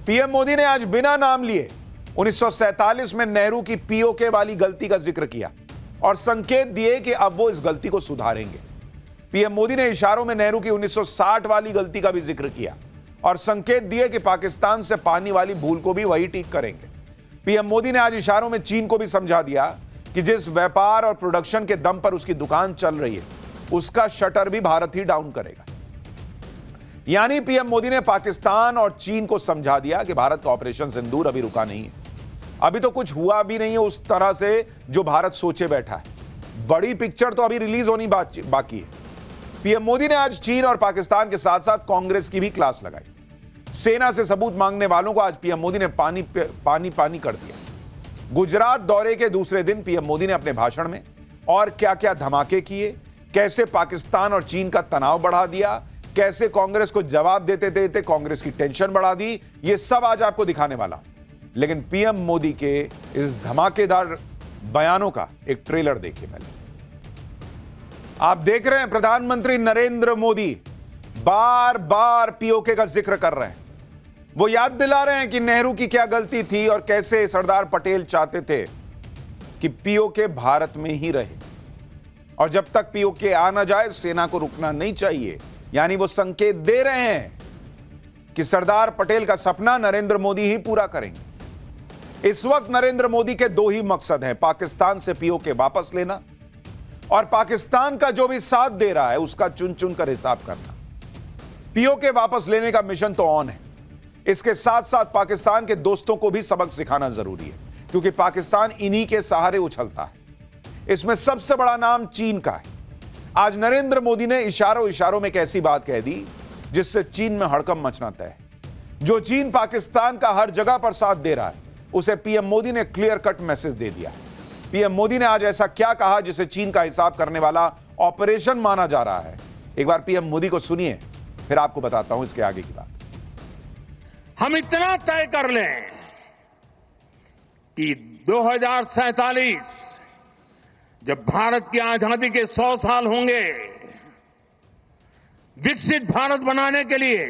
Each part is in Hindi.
पीएम मोदी ने आज बिना नाम लिए 1947 में नेहरू की पीओके वाली गलती का जिक्र किया और संकेत दिए कि अब वो इस गलती को सुधारेंगे। पीएम मोदी ने इशारों में नेहरू की 1960 वाली गलती का भी जिक्र किया और संकेत दिए कि पाकिस्तान से पानी वाली भूल को भी वही ठीक करेंगे। पीएम मोदी ने आज इशारों में चीन को भी समझा दिया कि जिस व्यापार और प्रोडक्शन के दम पर उसकी दुकान चल रही है, उसका शटर भी भारत ही डाउन करेगा। यानी पीएम मोदी ने पाकिस्तान और चीन को समझा दिया कि भारत का ऑपरेशन सिंदूर अभी रुका नहीं है, अभी तो कुछ हुआ भी नहीं है उस तरह से जो भारत सोचे बैठा है। बड़ी पिक्चर तो अभी रिलीज होनी बाकी है। पीएम मोदी ने आज चीन और पाकिस्तान के साथ साथ कांग्रेस की भी क्लास लगाई। सेना से सबूत मांगने वालों को आज पीएम मोदी ने पानी कर दिया। गुजरात दौरे के दूसरे दिन पीएम मोदी ने अपने भाषण में और क्या क्या धमाके किए, कैसे पाकिस्तान और चीन का तनाव बढ़ा दिया, कैसे कांग्रेस को जवाब देते देते कांग्रेस की टेंशन बढ़ा दी, ये सब आज आपको दिखाने वाला। लेकिन पीएम मोदी के इस धमाकेदार बयानों का एक ट्रेलर देखिए पहले। आप देख रहे हैं प्रधानमंत्री नरेंद्र मोदी बार बार पीओके का जिक्र कर रहे हैं। वो याद दिला रहे हैं कि नेहरू की क्या गलती थी और कैसे सरदार पटेल चाहते थे कि पीओके भारत में ही रहे और जब तक पीओके आ ना जाए सेना को रुकना नहीं चाहिए। यानी वो संकेत दे रहे हैं कि सरदार पटेल का सपना नरेंद्र मोदी ही पूरा करेंगे। इस वक्त नरेंद्र मोदी के दो ही मकसद हैं, पाकिस्तान से पीओके वापस लेना और पाकिस्तान का जो भी साथ दे रहा है उसका चुन चुन कर हिसाब करना। पीओके वापस लेने का मिशन तो ऑन है, इसके साथ साथ पाकिस्तान के दोस्तों को भी सबक सिखाना जरूरी है, क्योंकि पाकिस्तान इन्हीं के सहारे उछलता है। इसमें सबसे बड़ा नाम चीन का है। आज नरेंद्र मोदी ने इशारों में एक ऐसी बात कह दी जिससे चीन में हड़कंप मचना तय है। जो चीन पाकिस्तान का हर जगह पर साथ दे रहा है उसे पीएम मोदी ने क्लियर कट मैसेज दे दिया। पीएम मोदी ने आज ऐसा क्या कहा जिसे चीन का हिसाब करने वाला ऑपरेशन माना जा रहा है। एक बार पीएम मोदी को सुनिए, फिर आपको बताता हूं इसके आगे की बात। हम इतना तय कर लें कि 2047 जब भारत की आजादी के 100 साल होंगे, विकसित भारत बनाने के लिए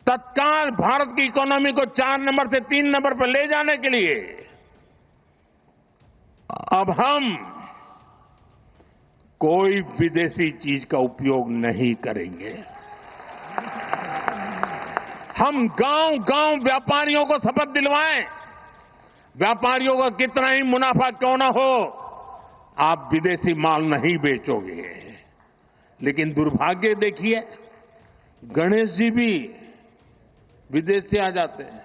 तत्काल भारत की इकोनॉमी को 4 नंबर से 3 नंबर पर ले जाने के लिए अब हम कोई विदेशी चीज का उपयोग नहीं करेंगे। हम गांव-गांव व्यापारियों को शपथ दिलवाएं, व्यापारियों का कितना ही मुनाफा क्यों ना हो, आप विदेशी माल नहीं बेचोगे। लेकिन दुर्भाग्य देखिए, गणेश जी भी विदेश से आ जाते हैं।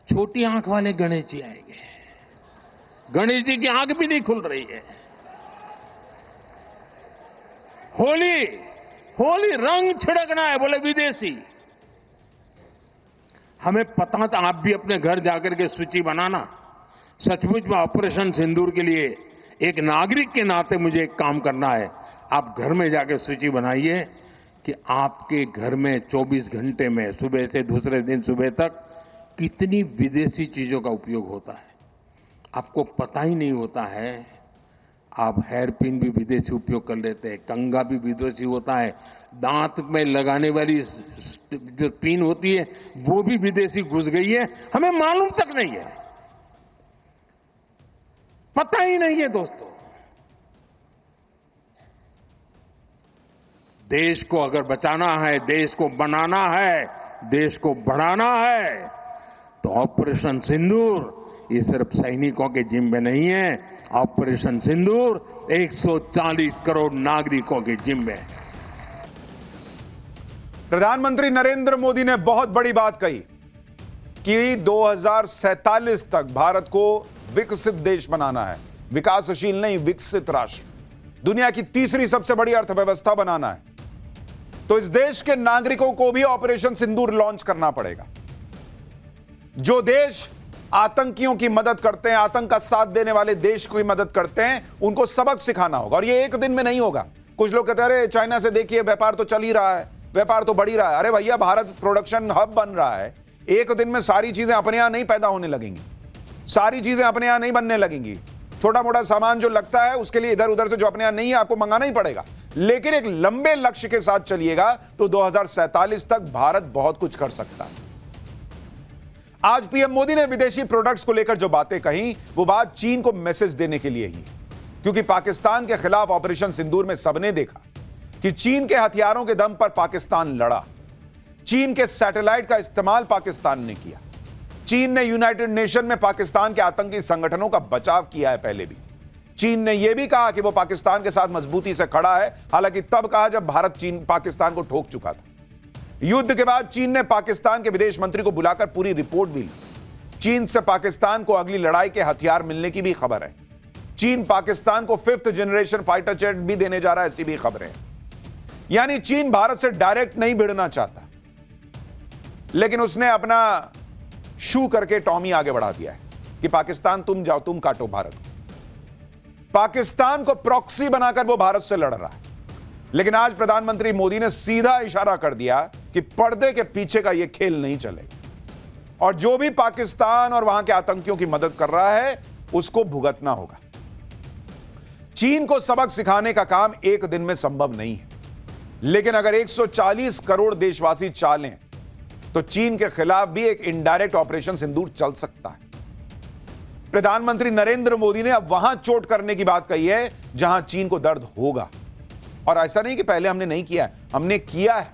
छोटी आंख वाले गणेश जी आएंगे, गणेश जी की आंख भी नहीं खुल रही है। होली रंग छिड़कना है, बोले विदेशी। हमें पता था, आप भी अपने घर जाकर के सूची बनाना। सचमुच में ऑपरेशन सिंदूर के लिए एक नागरिक के नाते मुझे एक काम करना है। आप घर में जाकर सूची बनाइए कि आपके घर में 24 घंटे में सुबह से दूसरे दिन सुबह तक कितनी विदेशी चीजों का उपयोग होता है। आपको पता ही नहीं होता है। आप हेयर पिन भी विदेशी उपयोग कर लेते हैं, कंघा भी विदेशी होता है, दांत में लगाने वाली जो पिन होती है वो भी विदेशी घुस गई है, हमें मालूम तक नहीं है, पता ही नहीं है। दोस्तों, देश को अगर बचाना है, देश को बनाना है, देश को बढ़ाना है, तो ऑपरेशन सिंदूर ये सिर्फ सैनिकों के जिम्मे नहीं है। ऑपरेशन सिंदूर 140 करोड़ नागरिकों के जिम्मे है। प्रधानमंत्री नरेंद्र मोदी ने बहुत बड़ी बात कही कि 2047 तक भारत को विकसित देश बनाना है, विकासशील नहीं, विकसित राष्ट्र, दुनिया की तीसरी सबसे बड़ी अर्थव्यवस्था बनाना है। तो इस देश के नागरिकों को भी ऑपरेशन सिंदूर लॉन्च करना पड़ेगा। जो देश आतंकियों की मदद करते हैं, आतंक का साथ देने वाले देश की मदद करते हैं, उनको सबक सिखाना होगा। और ये एक दिन में नहीं होगा। कुछ लोग कहते हैं अरे चाइना से देखिए व्यापार तो चल ही रहा है, व्यापार तो बढ़ ही रहा है। अरे भैया, भारत प्रोडक्शन हब बन रहा है। एक दिन में सारी चीजें अपने यहां नहीं पैदा होने लगेंगी, सारी चीजें अपने यहां नहीं बनने लगेंगी। छोटा मोटा सामान जो लगता है उसके लिए इधर उधर से जो अपने यहां नहीं है आपको मंगाना ही पड़ेगा, लेकिन एक लंबे लक्ष्य के साथ चलिएगा तो 2047 तक भारत बहुत कुछ कर सकता है। आज पीएम मोदी ने विदेशी प्रोडक्ट्स को लेकर जो बातें कही वो बात चीन को मैसेज देने के लिए ही है, क्योंकि पाकिस्तान के खिलाफ ऑपरेशन सिंदूर में सबने देखा कि चीन के हथियारों के दम पर पाकिस्तान लड़ा। चीन के सैटेलाइट का इस्तेमाल पाकिस्तान ने किया। चीन ने यूनाइटेड नेशन में पाकिस्तान के आतंकी संगठनों का बचाव किया है। पहले भी चीन ने यह भी कहा कि वो पाकिस्तान के साथ मजबूती से खड़ा है, हालांकि तब कहा जब भारत चीन पाकिस्तान को ठोक चुका था। युद्ध के बाद चीन ने पाकिस्तान के विदेश मंत्री को बुलाकर पूरी रिपोर्ट भी ली। चीन से पाकिस्तान को अगली लड़ाई के हथियार मिलने की भी खबर है। चीन पाकिस्तान को 5th जनरेशन फाइटर जेट भी देने जा रहा है, ऐसी भी खबरें हैं। यानी चीन भारत से डायरेक्ट नहीं भिड़ना चाहता, लेकिन उसने अपना शू करके टॉमी आगे बढ़ा दिया है कि पाकिस्तान तुम जाओ, तुम काटो भारत। पाकिस्तान को प्रॉक्सी बनाकर वो भारत से लड़ रहा है। लेकिन आज प्रधानमंत्री मोदी ने सीधा इशारा कर दिया कि पर्दे के पीछे का यह खेल नहीं चलेगा और जो भी पाकिस्तान और वहां के आतंकियों की मदद कर रहा है उसको भुगतना होगा। चीन को सबक सिखाने का काम एक दिन में संभव नहीं है, लेकिन अगर 140 करोड़ देशवासी चालें तो चीन के खिलाफ भी एक इनडायरेक्ट ऑपरेशन सिंदूर चल सकता है। प्रधानमंत्री नरेंद्र मोदी ने अब वहां चोट करने की बात कही है जहां चीन को दर्द होगा। और ऐसा नहीं कि पहले हमने नहीं किया है, हमने किया है।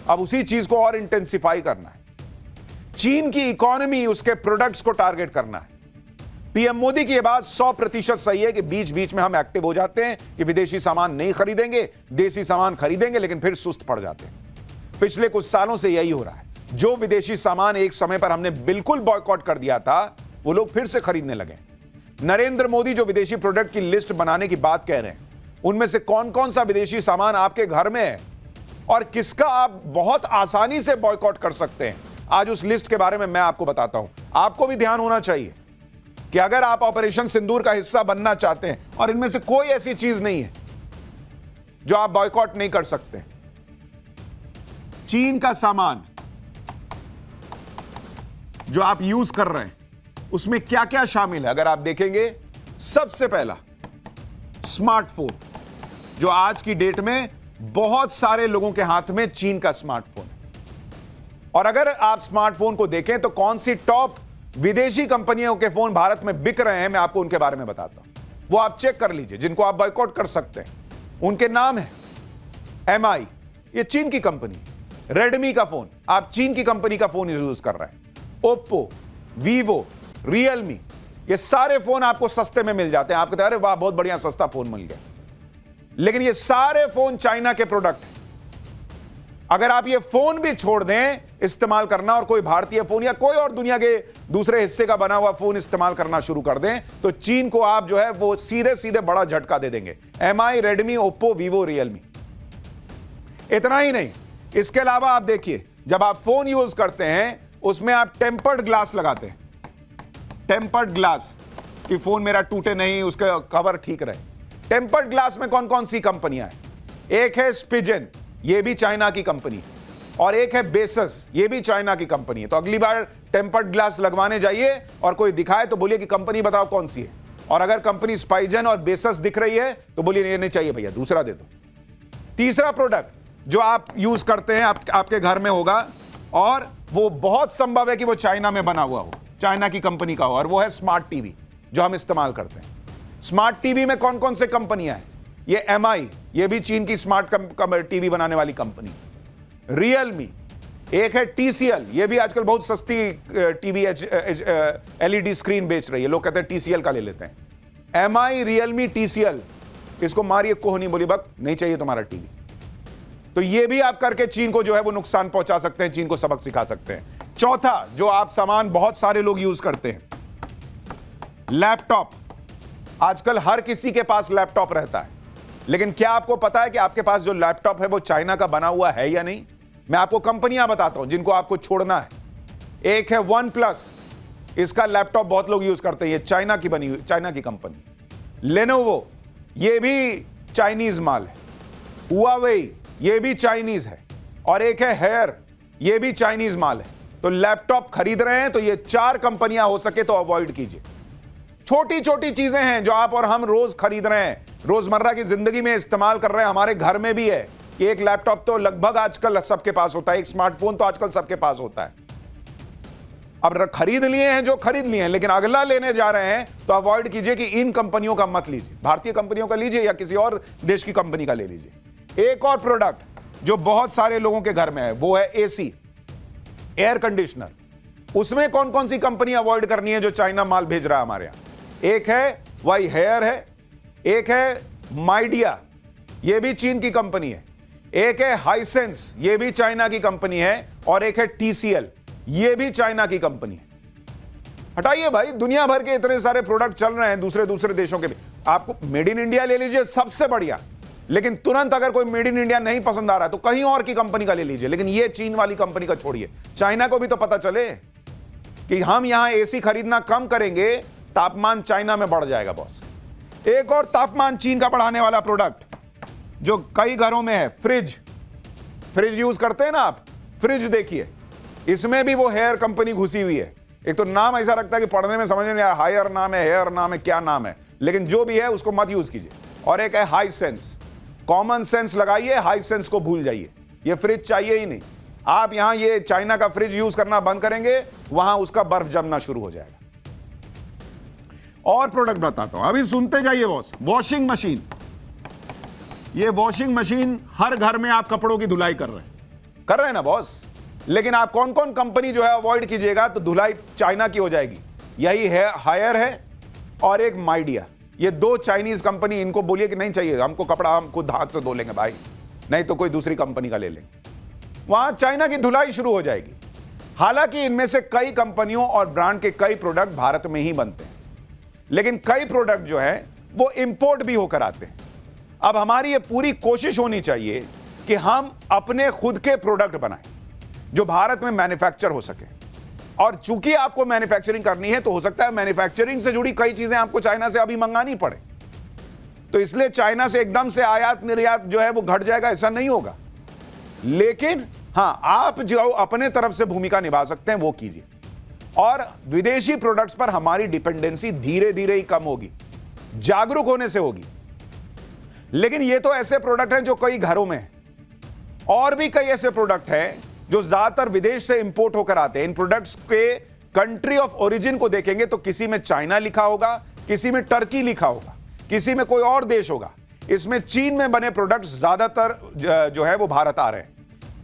अब उसी चीज को और इंटेंसिफाई करना है। चीन की इकोनॉमी, उसके प्रोडक्ट्स को टारगेट करना है। पीएम मोदी की यह बात 100% सही है कि बीच बीच में हम एक्टिव हो जाते हैं कि विदेशी सामान नहीं खरीदेंगे, देसी सामान खरीदेंगे, लेकिन फिर सुस्त पड़ जाते हैं। पिछले कुछ सालों से यही हो रहा है। जो विदेशी सामान एक समय पर हमने बिल्कुल बॉयकॉट कर दिया था, वो लोग फिर से खरीदने लगे। नरेंद्र मोदी जो विदेशी प्रोडक्ट की लिस्ट बनाने की बात कह रहे हैं, उनमें से कौन कौन सा विदेशी सामान आपके घर में है और किसका आप बहुत आसानी से बॉयकॉट कर सकते हैं, आज उस लिस्ट के बारे में मैं आपको बताता हूं। आपको भी ध्यान होना चाहिए कि अगर आप ऑपरेशन सिंदूर का हिस्सा बनना चाहते हैं, और इनमें से कोई ऐसी चीज नहीं है जो आप बॉयकॉट नहीं कर सकते। चीन का सामान जो आप यूज कर रहे हैं उसमें क्या क्या शामिल है, अगर आप देखेंगे, सबसे पहला स्मार्टफोन, जो आज की डेट में बहुत सारे लोगों के हाथ में चीन का स्मार्टफोन है। और अगर आप स्मार्टफोन को देखें तो कौन सी टॉप विदेशी कंपनियों के फोन भारत में बिक रहे हैं, मैं आपको उनके बारे में बताता हूं। वो आप चेक कर लीजिए, जिनको आप बॉयकॉट कर सकते हैं। उनके नाम है MI, ये चीन की कंपनी। रेडमी का फोन, आप चीन की कंपनी का फोन यूज कर रहे हैं। ओप्पो, वीवो, रियलमी, ये सारे फोन आपको सस्ते में मिल जाते हैं। आप कहते हैं अरे वाह बहुत बढ़िया सस्ता फोन मिल गया, लेकिन ये सारे फोन चाइना के प्रोडक्ट हैं। अगर आप ये फोन भी छोड़ दें इस्तेमाल करना और कोई भारतीय फोन या कोई और दुनिया के दूसरे हिस्से का बना हुआ फोन इस्तेमाल करना शुरू कर दें, तो चीन को आप जो है वो सीधे सीधे बड़ा झटका दे देंगे। MI, Redmi, Oppo, Vivo, Realme. इतना ही नहीं, इसके अलावा आप देखिए, जब आप फोन यूज करते हैं उसमें आप टेम्पर्ड ग्लास लगाते हैं। टेम्पर्ड ग्लास कि फोन मेरा टूटे नहीं, उसका कवर ठीक रहे। टेम्पर्ड ग्लास में कौन कौन सी कंपनियां हैं? एक है स्पिजन, ये भी चाइना की कंपनी, और एक है बेसस, ये भी चाइना की कंपनी है। तो अगली बार टेम्पर्ड ग्लास लगवाने जाइए और कोई दिखाए तो बोलिए कि कंपनी बताओ कौन सी है, और अगर कंपनी स्पाइजन और बेसस दिख रही है तो बोलिए ये नहीं चाहिए भैया, दूसरा दे दो। तीसरा प्रोडक्ट जो आप यूज करते हैं, आपके घर में होगा, और वो बहुत संभव है कि वो चाइना में बना हुआ हो, चाइना की कंपनी का हो, और वो है स्मार्ट टीवी जो हम इस्तेमाल करते हैं। स्मार्ट टीवी में कौन कौन से कंपनियां हैं? ये MI, ये भी चीन की स्मार्ट टीवी बनाने वाली कंपनी। रियलमी, एक है TCL, ये भी आजकल बहुत सस्ती टीवी LED स्क्रीन बेच रही है, लोग कहते हैं TCL का ले लेते हैं। MI, रियलमी, TCL, इसको मारिए कोहनी, बोली बक नहीं चाहिए तुम्हारा टीवी। तो ये भी आप करके चीन को जो है वो नुकसान पहुंचा सकते हैं, चीन को सबक सिखा सकते हैं। चौथा जो आप सामान बहुत सारे लोग यूज करते हैं, लैपटॉप। आजकल हर किसी के पास लैपटॉप रहता है, लेकिन क्या आपको पता है कि आपके पास जो लैपटॉप है वो चाइना का बना हुआ है या नहीं? मैं आपको कंपनियां बताता हूं जिनको आपको छोड़ना है। एक है OnePlus, इसका लैपटॉप बहुत लोग यूज करते हैं, ये चाइना की बनी हुई, चाइना की कंपनी। लेनोवो, ये भी चाइनीज माल है। हुआवेई, ये भी चाइनीज है। और एक है हेयर, ये भी चाइनीज माल है। तो लैपटॉप खरीद रहे हैं तो ये 4 कंपनियां हो सके तो अवॉइड कीजिए। छोटी छोटी चीजें हैं जो आप और हम रोज खरीद रहे हैं, रोजमर्रा की जिंदगी में इस्तेमाल कर रहे हैं। हमारे घर में भी है कि एक लैपटॉप तो लगभग आजकल सबके पास होता है, एक स्मार्टफोन तो आजकल सबके पास होता है। अब खरीद लिए हैं जो खरीद लिए हैं, लेकिन अगला लेने जा रहे हैं तो अवॉइड कीजिए कि इन कंपनियों का मत लीजिए, भारतीय कंपनियों का लीजिए या किसी और देश की कंपनी का ले लीजिए। एक और प्रोडक्ट जो बहुत सारे लोगों के घर में है वो है एसी, एयर कंडीशनर। उसमें कौन कौन सी कंपनी अवॉइड करनी है जो चाइना माल भेज रहा है हमारे यहां? एक है वाई हेयर है, एक है माइडिया, ये भी चीन की कंपनी है, एक है हाइसेंस, ये भी चाइना की कंपनी है, और एक है टीसीएल, ये भी चाइना की कंपनी है। हटाइए भाई, दुनिया भर के इतने सारे प्रोडक्ट चल रहे हैं दूसरे दूसरे देशों के भी। आपको मेड इन इंडिया ले लीजिए, सबसे बढ़िया, लेकिन तुरंत अगर कोई मेड इन इंडिया नहीं पसंद आ रहा है तो कहीं और की कंपनी का ले लीजिए, लेकिन ये चीन वाली कंपनी का छोड़िए। चाइना को भी तो पता चले कि हम यहां एसी खरीदना कम करेंगे, तापमान चाइना में बढ़ जाएगा बॉस। एक और तापमान चीन का बढ़ाने वाला प्रोडक्ट जो कई घरों में है, फ्रिज यूज करते हैं ना आप, फ्रिज देखिए, इसमें भी वो हेयर कंपनी घुसी हुई है। एक तो नाम ऐसा रखता है कि पढ़ने में समझ में नहीं आया, हायर नाम है, हेयर नाम है, क्या नाम है, लेकिन जो भी है उसको मत यूज कीजिए। और एक है हाई सेंस, कॉमन सेंस लगाइए, हाई सेंस को भूल जाइए, ये फ्रिज चाहिए ही नहीं। आप यहां ये चाइना का फ्रिज यूज करना बंद करेंगे, वहां उसका बर्फ जमना शुरू हो जाएगा। और प्रोडक्ट बताता हूं, अभी सुनते जाइए बॉस। वॉशिंग मशीन, ये वॉशिंग मशीन हर घर में आप कपड़ों की धुलाई कर रहे हैं ना बॉस, लेकिन आप कौन कौन कंपनी जो है अवॉइड कीजिएगा तो धुलाई चाइना की हो जाएगी। यही है हायर है और एक माइडिया, ये दो चाइनीज कंपनी। इनको बोलिए कि नहीं चाहिए हमको कपड़ा, हम खुद हाथ से धो लेंगे भाई, नहीं तो कोई दूसरी कंपनी का ले लेंगे, वहां चाइना की धुलाई शुरू हो जाएगी। हालांकि इनमें से कई कंपनियों और ब्रांड के कई प्रोडक्ट भारत में ही बनते हैं, लेकिन कई प्रोडक्ट जो है वो इंपोर्ट भी होकर आते हैं। अब हमारी ये पूरी कोशिश होनी चाहिए कि हम अपने खुद के प्रोडक्ट बनाएं जो भारत में मैन्युफैक्चर हो सके। और चूंकि आपको मैन्युफैक्चरिंग करनी है तो हो सकता है मैन्युफैक्चरिंग से जुड़ी कई चीजें आपको चाइना से अभी मंगानी पड़े, तो इसलिए चाइना से एकदम से आयात निर्यात जो है वो घट जाएगा, ऐसा नहीं होगा। लेकिन हां, आप जो अपने तरफ से भूमिका निभा सकते हैं वो कीजिए, और विदेशी प्रोडक्ट्स पर हमारी डिपेंडेंसी धीरे धीरे ही कम होगी, जागरूक होने से होगी। लेकिन ये तो ऐसे प्रोडक्ट हैं जो कई घरों में हैं, और भी कई ऐसे प्रोडक्ट हैं जो ज्यादातर विदेश से इंपोर्ट होकर आते हैं। इन प्रोडक्ट्स के कंट्री ऑफ ओरिजिन को देखेंगे तो किसी में चाइना लिखा होगा, किसी में टर्की लिखा होगा, किसी में कोई और देश होगा। इसमें चीन में बने प्रोडक्ट्स ज्यादातर जो है वो भारत आ रहे हैं।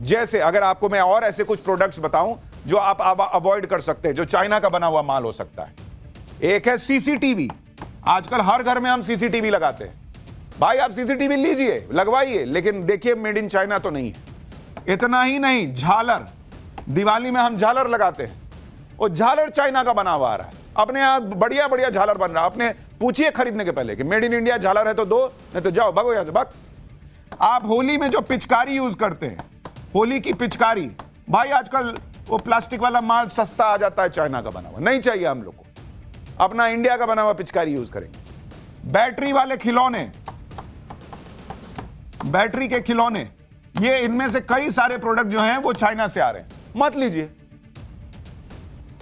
जैसे अगर आपको मैं और ऐसे कुछ प्रोडक्ट्स बताऊं जो आप अवॉइड कर सकते हैं, जो चाइना का बना हुआ माल हो सकता है। एक है सीसीटीवी, आजकल हर घर में हम सीसीटीवी लगाते हैं। भाई आप सीसीटीवी लीजिए, लगवाइए, लेकिन देखिए मेड इन चाइना तो नहीं है। इतना ही नहीं, झालर, दिवाली में हम झालर लगाते हैं, वो झालर चाइना का बना हुआ आ रहा है। अपने यहां बढ़िया बढ़िया झालर बन रहा है, अपने पूछिए खरीदने के पहले कि मेड इन इंडिया झालर है तो दो, नहीं तो जाओ भगो यहां से भाग। आप होली में जो पिचकारी यूज करते हैं, होली की पिचकारी, भाई आजकल वो प्लास्टिक वाला माल सस्ता आ जाता है चाइना का बना हुआ, नहीं चाहिए हम लोग को, अपना इंडिया का बना हुआ पिचकारी यूज करेंगे। बैटरी वाले खिलौने, बैटरी के खिलौने, ये इनमें से कई सारे प्रोडक्ट जो हैं वो चाइना से आ रहे हैं, मत लीजिए,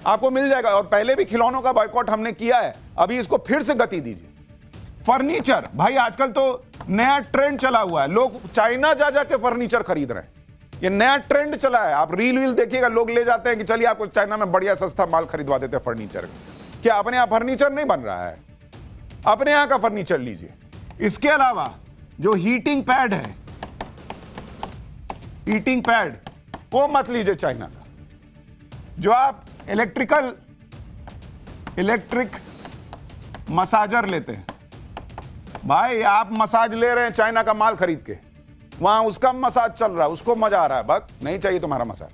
आपको मिल जाएगा। और पहले भी खिलौनों का बॉयकॉट हमने किया है, अभी इसको फिर से गति दीजिए। फर्नीचर, भाई आजकल तो नया ट्रेंड चला हुआ है, लोग चाइना जा जाके फर्नीचर खरीद रहे हैं, ये नया ट्रेंड चला है। आप रील वील देखिएगा, लोग ले जाते हैं कि चलिए आपको चाइना में बढ़िया सस्ता माल खरीदवा देते हैं फर्नीचर। क्या अपने यहां फर्नीचर नहीं बन रहा है? अपने यहां का फर्नीचर लीजिए। इसके अलावा जो हीटिंग पैड है, हीटिंग पैड वो मत लीजिए चाइना का। जो आप इलेक्ट्रिक मसाजर लेते हैं, भाई आप मसाज ले रहे हैं चाइना का माल खरीद के, वहां उसका मसाज चल रहा है, उसको मजा आ रहा है, बस नहीं चाहिए तुम्हारा मसाज।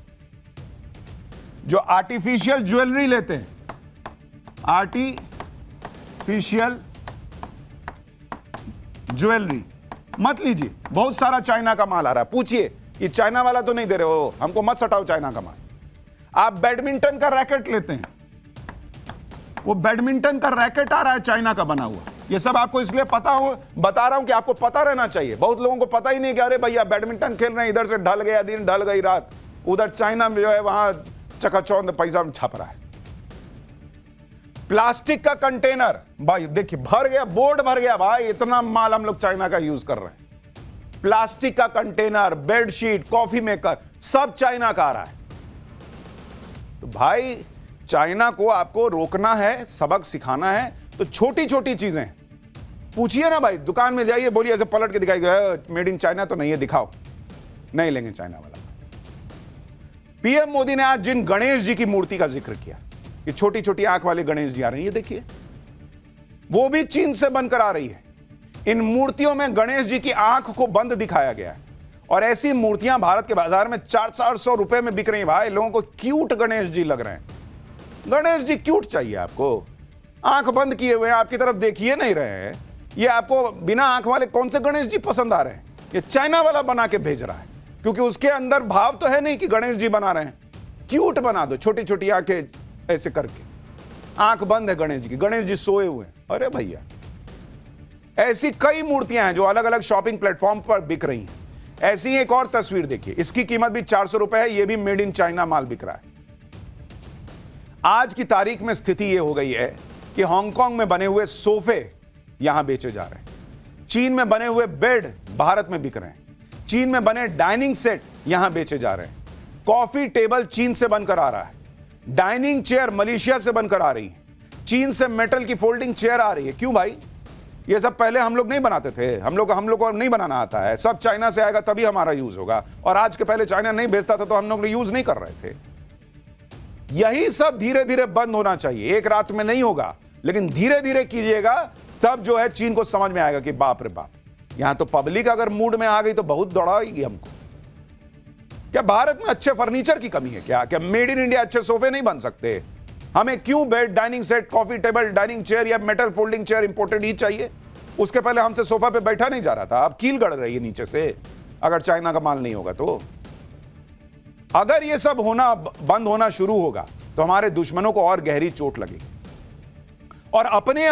जो आर्टिफिशियल ज्वेलरी लेते हैं, आर्टिफिशियल ज्वेलरी मत लीजिए, बहुत सारा चाइना का माल आ रहा है। पूछिए कि चाइना वाला तो नहीं दे रहे हो, हमको मत सटाओ चाइना का माल। आप बैडमिंटन का रैकेट लेते हैं, वो बैडमिंटन का रैकेट आ रहा है चाइना का बना हुआ। ये सब आपको इसलिए पता हो, बता रहा हूं कि आपको पता रहना चाहिए। बहुत लोगों को पता ही नहीं कि अरे भैया बैडमिंटन खेल रहे हैं, इधर से ढल गया दिन, ढल गई रात, उधर चाइना में जो है वहां चकाचौंध पैसा छप रहा है। प्लास्टिक का कंटेनर भाई देखिए भर गया, बोर्ड भर गया भाई, इतना माल हम लोग चाइना का यूज कर रहे हैं। प्लास्टिक का कंटेनर, बेडशीट, कॉफी मेकर, सब चाइना का आ रहा है। तो भाई चाइना को आपको रोकना है, सबक सिखाना है, तो छोटी छोटी चीजें पूछिए ना भाई, दुकान में जाइए, बोलिए ऐसे पलट के दिखाइए मेड इन चाइना तो नहीं है, दिखाओ, नहीं लेंगे चाइना वाला। पीएम मोदी ने आज जिन गणेश जी की मूर्ति का जिक्र किया, ये छोटी छोटी आंख वाले गणेश जी आ रहे हैं, ये देखिए, वो भी चीन से बनकर आ रही है। इन मूर्तियों में गणेश जी की आंख को बंद दिखाया गया है, और ऐसी मूर्तियां भारत के बाजार में 400-400 रुपए में बिक रही हैं भाई। लोगों को क्यूट गणेश जी लग रहे हैं। गणेश जी क्यूट चाहिए आपको, आंख बंद किए हुए हैं, आपकी तरफ देखिए नहीं रहे हैं। ये आपको बिना आंख वाले कौन से गणेश जी पसंद आ रहे हैं? ये चाइना वाला बना के भेज रहा है, क्योंकि उसके अंदर भाव तो है नहीं कि गणेश जी बना रहे हैं। क्यूट बना दो, छोटी छोटी आंखें ऐसे करके, आंख बंद है गणेश जी की, गणेश जी सोए हुए हैं। अरे भैया, ऐसी कई मूर्तियां हैं जो अलग अलग शॉपिंग प्लेटफॉर्म पर बिक रही हैं। ऐसी ही एक और तस्वीर देखिए, इसकी कीमत भी 400 रुपए है, यह भी मेड इन चाइना माल बिक रहा है। आज की तारीख में स्थिति यह हो गई है कि हांगकांग में बने हुए सोफे यहां बेचे जा रहे हैं, चीन में बने हुए बेड भारत में बिक रहे हैं, चीन में बने डाइनिंग सेट यहां बेचे जा रहे हैं, कॉफी टेबल चीन से बनकर आ रहा है, डाइनिंग चेयर मलेशिया से बनकर आ रही है, चीन से मेटल की फोल्डिंग चेयर आ रही है। क्यों भाई? ये सब पहले हम लोग नहीं बनाते थे, हम लोग को नहीं बनाना आता है, सब चाइना से आएगा तभी हमारा यूज होगा। और आज के पहले चाइना नहीं भेजता था तो हम लोग यूज नहीं कर रहे थे। यही सब धीरे धीरे बंद होना चाहिए, एक रात में नहीं होगा, लेकिन धीरे धीरे कीजिएगा, तब जो है चीन को समझ में आएगा कि बाप रे बाप, यहां तो पब्लिक अगर मूड में आ गई तो बहुत दौड़ाएगी हमको। क्या भारत में अच्छे फर्नीचर की कमी है क्या? क्या मेड इन इंडिया अच्छे सोफे नहीं बन सकते? हमें क्यों bed, dining set, coffee table, dining chair या मेटल फोल्डिंग चेयर इंपोर्टेड ही चाहिए? उसके पहले हमसे सोफा पे बैठा नहीं जा रहा था, अब कील गड़ रही है नीचे से, अगर चाइना का माल नहीं होगा तो। अगर ये सब होना बंद होना शुरू होगा तो हमारे दुश्मनों को और गहरी चोट लगेगी, और अपने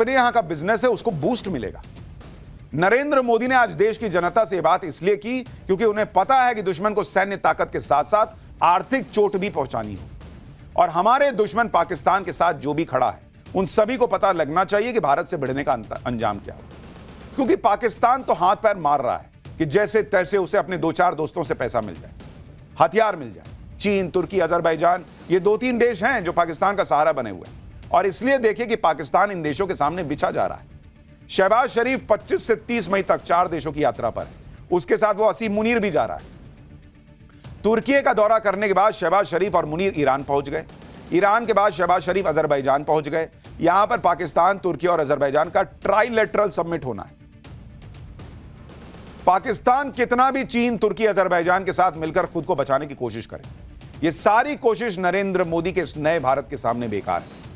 यहां का बिजनेस है उसको बूस्ट मिलेगा। नरेंद्र मोदी ने आज देश की जनता से बात इसलिए की क्योंकि उन्हें पता है कि दुश्मन को सैन्य ताकत के साथ साथ आर्थिक चोट भी पहुंचानी हो, और हमारे दुश्मन पाकिस्तान के साथ जो भी खड़ा है उन सभी को पता लगना चाहिए कि भारत से भिड़ने का अंजाम क्या हो। क्योंकि पाकिस्तान तो हाथ पैर मार रहा है कि जैसे तैसे उसे अपने 2-4 दोस्तों से पैसा मिल जाए, हथियार मिल जाए। चीन, तुर्की, अजरबैजान, ये 2-3 देश हैं जो पाकिस्तान का सहारा बने हुए हैं, और इसलिए देखिए कि पाकिस्तान इन देशों के सामने बिछा जा रहा है। शहबाज शरीफ 25 से 30 मई तक 4 देशों की यात्रा पर है, उसके साथ वो असीम मुनीर भी जा रहा है। तुर्की का दौरा करने के बाद शहबाज शरीफ और मुनीर ईरान पहुंच गए, ईरान के बाद शहबाज शरीफ अजरबैजान पहुंच गए। यहां पर पाकिस्तान, तुर्की और अजरबैजान का ट्राइलेटरल समिट होना है। पाकिस्तान कितना भी चीन, तुर्की, अजरबैजान के साथ मिलकर खुद को बचाने की कोशिश करे, यह सारी कोशिश नरेंद्र मोदी के इस नए भारत के सामने बेकार है।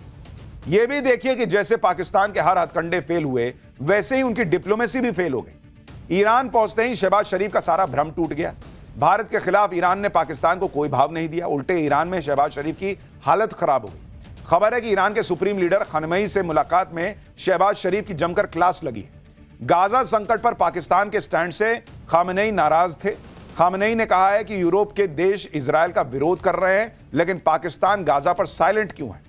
यह भी देखिए कि जैसे पाकिस्तान के हर हथकंडे फेल हुए, वैसे ही उनकी डिप्लोमेसी भी फेल हो गई। ईरान पहुंचते ही शहबाज शरीफ का सारा भ्रम टूट गया। भारत के खिलाफ ईरान ने पाकिस्तान को कोई भाव नहीं दिया, उल्टे ईरान में शहबाज शरीफ की हालत खराब हो गई। खबर है कि ईरान के सुप्रीम लीडर खमेनी से मुलाकात में शहबाज शरीफ की जमकर क्लास लगी है। गाजा संकट पर पाकिस्तान के स्टैंड से खमेनी नाराज थे। खमेनी ने कहा है कि यूरोप के देश इजरायल का विरोध कर रहे हैं, लेकिन पाकिस्तान गाजा पर साइलेंट क्यों है?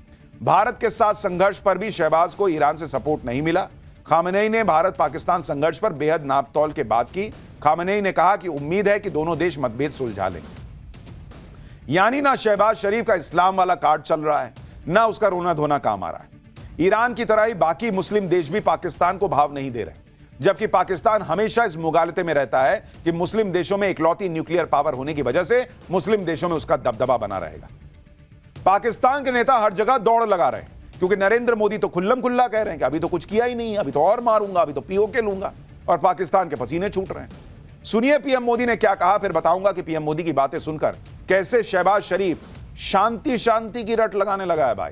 भारत के साथ संघर्ष पर भी शहबाज को ईरान से सपोर्ट नहीं मिला। खमेनी ने भारत पाकिस्तान संघर्ष पर बेहद नापतौल के बात की। खमेनी ने कहा कि उम्मीद है कि दोनों देश मतभेद सुलझा लेंगे। यानी ना शहबाज शरीफ का इस्लाम वाला कार्ड चल रहा है, ना उसका रोना धोना काम आ रहा है। ईरान की तरह ही बाकी मुस्लिम देश भी पाकिस्तान को भाव नहीं दे रहे, जबकि पाकिस्तान हमेशा इस मुगालते में रहता है कि मुस्लिम देशों में इकलौती न्यूक्लियर पावर होने की वजह से मुस्लिम देशों में उसका दबदबा बना रहेगा। पाकिस्तान के नेता हर जगह दौड़ लगा रहे हैं, क्योंकि नरेंद्र मोदी तो खुल्लम खुल्ला कह रहे हैं कि अभी तो कुछ किया ही नहीं, अभी तो और मारूंगा, अभी तो पीओके लूंगा, और पाकिस्तान के पसीने छूट रहे हैं। सुनिए पीएम मोदी ने क्या कहा, फिर बताऊंगा कि पीएम मोदी की बातें सुनकर कैसे शहबाज शरीफ शांति शांति की रट लगाने लगा है। भाई,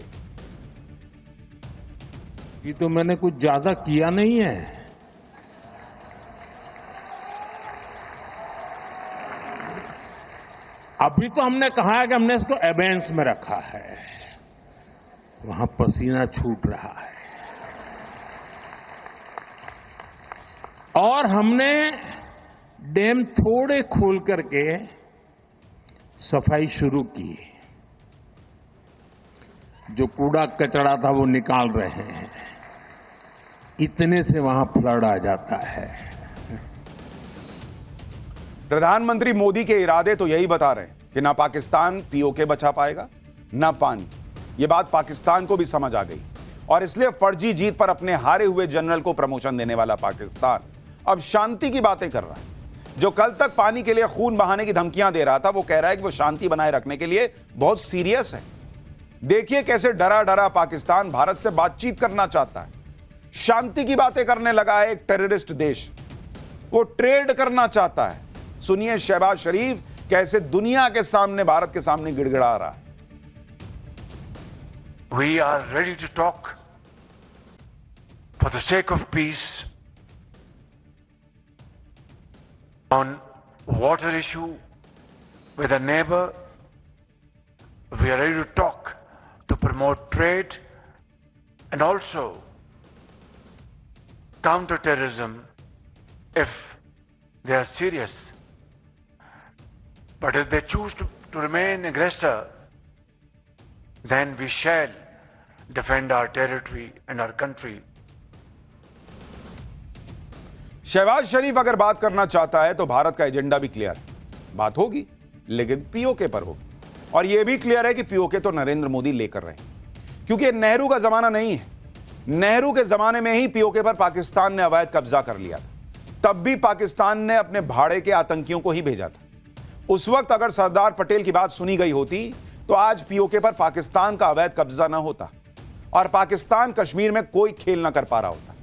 ये तो मैंने कुछ ज्यादा किया नहीं है। अभी तो हमने कहा है कि हमने इसको एबेंस में रखा है, वहां पसीना छूट रहा है, और हमने डैम थोड़े खोल करके सफाई शुरू की। जो कूड़ा कचरा था वो निकाल रहे हैं। इतने से वहां फ्लड आ जाता है। प्रधानमंत्री मोदी के इरादे तो यही बता रहे हैं कि ना पाकिस्तान पीओके बचा पाएगा ना पानी। यह बात पाकिस्तान को भी समझ आ गई और इसलिए फर्जी जीत पर अपने हारे हुए जनरल को प्रमोशन देने वाला पाकिस्तान अब शांति की बातें कर रहा है। जो कल तक पानी के लिए खून बहाने की धमकियां दे रहा था, वो कह रहा है कि वो शांति बनाए रखने के लिए बहुत सीरियस है। देखिए कैसे डरा डरा पाकिस्तान भारत से बातचीत करना चाहता है। शांति की बातें करने लगा है एक टेररिस्ट देश, वो ट्रेड करना चाहता है। सुनिए शहबाज शरीफ कैसे दुनिया के सामने, भारत के सामने गिड़गिड़ा रहा है। We are ready to talk for the sake of peace on water issue with a neighbor. We are ready to talk to promote trade and also counter terrorism if they are serious. But if they choose to remain aggressor, then we shall defend our territory and our country. Shahbaz शरीफ अगर बात करना चाहता है तो भारत का एजेंडा भी क्लियर है, बात होगी लेकिन पीओके पर होगी। और यह भी क्लियर है कि पीओके तो नरेंद्र मोदी लेकर रहे हैं, क्योंकि नेहरू का जमाना नहीं है। नेहरू के जमाने में ही पीओके पर पाकिस्तान ने अवैध कब्जा कर लिया था। तब भी पाकिस्तान ने अपने भाड़े के आतंकियों को ही भेजा था। उस वक्त अगर सरदार पटेल की बात सुनी गई होती तो आज पीओके पर पाकिस्तान का अवैध कब्जा ना होता और पाकिस्तान कश्मीर में कोई खेल ना कर पा रहा होता।